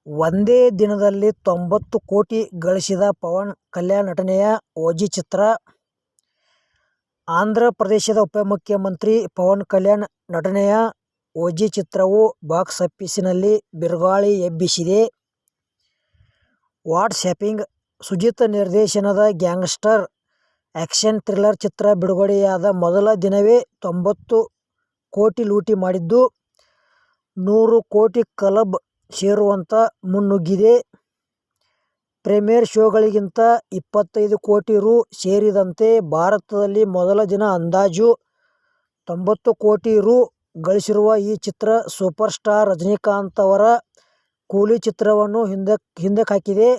ಒಂದೇ ದಿನದಲ್ಲಿ 90 ಕೋಟಿ ಗಳಿಸಿದ ಪವನ್ ಕಲ್ಯಾಣ್ ನಟನೆಯ ಓಜಿ ಚಿತ್ರ. ಆಂಧ್ರ ಪ್ರದೇಶದ ಉಪಮುಖ್ಯಮಂತ್ರಿ ಪವನ್ ಕಲ್ಯಾಣ್ ನಟನೆಯ ಓಜಿ ಚಿತ್ರವು ಬಾಕ್ಸ್ ಆಫೀಸಿನಲ್ಲಿ ಬಿರುಗಾಳಿ ಎಬ್ಬಿಸಿದೆ. ವಾಟ್ಸ್ ಹ್ಯಾಪನಿಂಗ್ ಸುಜಿತ್ ನಿರ್ದೇಶನದ ಗ್ಯಾಂಗ್ಸ್ಟರ್ ಆ್ಯಕ್ಷನ್ ಥ್ರಿಲ್ಲರ್ ಚಿತ್ರ ಬಿಡುಗಡೆಯಾದ ಮೊದಲ ದಿನವೇ 90 ಕೋಟಿ ಲೂಟಿ ಮಾಡಿದ್ದು, 100 ಕೋಟಿ ಕ್ಲಬ್ ಸೇರುವತ್ತ ಮುನ್ನುಗ್ಗಿದೆ. ಪ್ರೀಮಿಯರ್ ಶೋಗಳಿಗಿಂತ 25 ಕೋಟಿ ರೂ. ಸೇರಿದಂತೆ ಭಾರತದಲ್ಲಿ ಮೊದಲ ದಿನ ಅಂದಾಜು 90 ಕೋಟಿ ರೂ. ಗಳಿಸಿರುವ ಈ ಚಿತ್ರ ಸೂಪರ್ ಸ್ಟಾರ್ ರಜನಿಕಾಂತ್ ಅವರ ಕೂಲಿ ಚಿತ್ರವನ್ನು ಹಿಂದಕ್ಕಾಕಿದೆ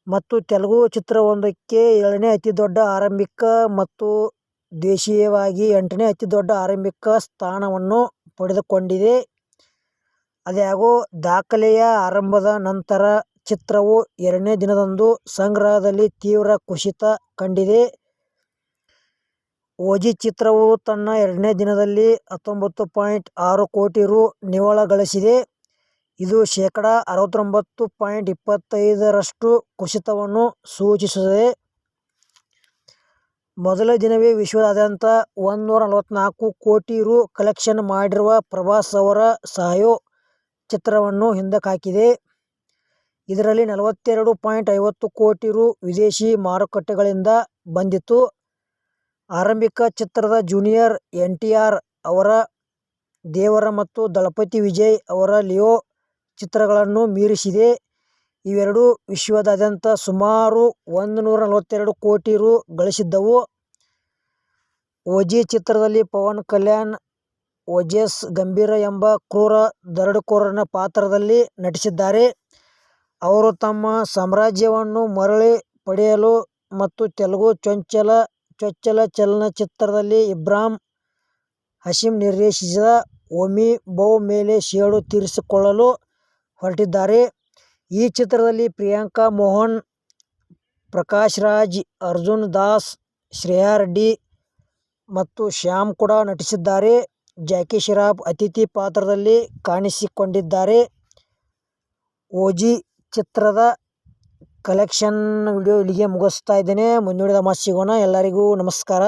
ಮತ್ತು ತೆಲುಗು ಚಿತ್ರವೊಂದಕ್ಕೆ 7ನೇ ಅತಿದೊಡ್ಡ ಆರಂಭಿಕ ಮತ್ತು ದೇಶೀಯವಾಗಿ 8ನೇ ಅತಿದೊಡ್ಡ ಆರಂಭಿಕ ಸ್ಥಾನವನ್ನು ಪಡೆದುಕೊಂಡಿದೆ. ಆದಾಗ್ಯೂ ದಾಖಲೆಯ ಆರಂಭದ ನಂತರ ಚಿತ್ರವು 2ನೇ ದಿನದಂದು ಸಂಗ್ರಹದಲ್ಲಿ ತೀವ್ರ ಕುಸಿತ ಕಂಡಿದೆ. ಓಜಿ ಚಿತ್ರವು ತನ್ನ 2ನೇ ದಿನದಲ್ಲಿ 19.6 ಕೋಟಿ ರೂ. ನಿವ್ವಳ ಗಳಿಸಿದೆ. ಇದು ಶೇಕಡಾ 69.25 ರಷ್ಟು ಕುಸಿತವನ್ನು ಸೂಚಿಸುತ್ತದೆ. ಮೊದಲ ದಿನವೇ ವಿಶ್ವದಾದ್ಯಂತ 144 ಕೋಟಿ ರೂ. ಕಲೆಕ್ಷನ್ ಮಾಡಿರುವ ಪ್ರಭಾಸ್ ಅವರ ಸಾಹೋ ಚಿತ್ರವನ್ನು ಹಿಂದಕ್ಕಾಕಿದೆ. ಇದರಲ್ಲಿ 42.50 ಕೋಟಿ ರೂ. ವಿದೇಶಿ ಮಾರುಕಟ್ಟೆಗಳಿಂದ ಬಂದಿತ್ತು. ಆರಂಭಿಕ ಚಿತ್ರದ ಜೂನಿಯರ್ NTR ಅವರ ದೇವರ ಮತ್ತು ದಳಪತಿ ವಿಜಯ್ ಅವರ ಲಿಯೋ ಚಿತ್ರಗಳನ್ನು ಮೀರಿಸಿದೆ. ಇವೆರಡೂ ವಿಶ್ವದಾದ್ಯಂತ ಸುಮಾರು 142 ಕೋಟಿ ರೂ. ಗಳಿಸಿದ್ದವು. ಓಜಿ ಚಿತ್ರದಲ್ಲಿ ಪವನ್ ಕಲ್ಯಾಣ್ ಓಜಸ್ ಗಂಭೀರ ಎಂಬ ಕ್ರೂರ ದರೋಡೆಕೋರನ ಪಾತ್ರದಲ್ಲಿ ನಟಿಸಿದ್ದಾರೆ. ಅವರು ತಮ್ಮ ಸಾಮ್ರಾಜ್ಯವನ್ನು ಮರಳಿ ಪಡೆಯಲು ಮತ್ತು ತೆಲುಗು ಚೊಚ್ಚಲ ಚಲನಚಿತ್ರದಲ್ಲಿ ಇಬ್ರಾಹಿಂ ಹಶೀಂ ನಿರ್ದೇಶಿಸಿದ ಓಮಿ ಬೌ ಮೇಲೆ ಸೇಡು ತೀರಿಸಿಕೊಳ್ಳಲು ಹೊರಟಿದ್ದಾರೆ. ಈ ಚಿತ್ರದಲ್ಲಿ ಪ್ರಿಯಾಂಕಾ ಮೋಹನ್, ಪ್ರಕಾಶ್ ರಾಜ್, ಅರ್ಜುನ್ ದಾಸ್, ಶ್ರೇಯಾ ರೆಡ್ಡಿ ಮತ್ತು ಶ್ಯಾಮ್ ಕೂಡ ನಟಿಸಿದ್ದಾರೆ. ಜಾಕಿ ಶ್ರಾಫ್ ಅತಿಥಿ ಪಾತ್ರದಲ್ಲಿ ಕಾಣಿಸಿಕೊಂಡಿದ್ದಾರೆ. ಓಜಿ ಚಿತ್ರದ ಕಲೆಕ್ಷನ್ ವಿಡಿಯೋ ಇಲ್ಲಿಗೆ ಮುಗಿಸ್ತಾ ಇದ್ದೇನೆ. ಮುಂದಿನ ವಿಡಿಯೋದಲ್ಲಿ ಮತ್ತೆ ಸಿಗೋಣ. ಎಲ್ಲರಿಗೂ ನಮಸ್ಕಾರ.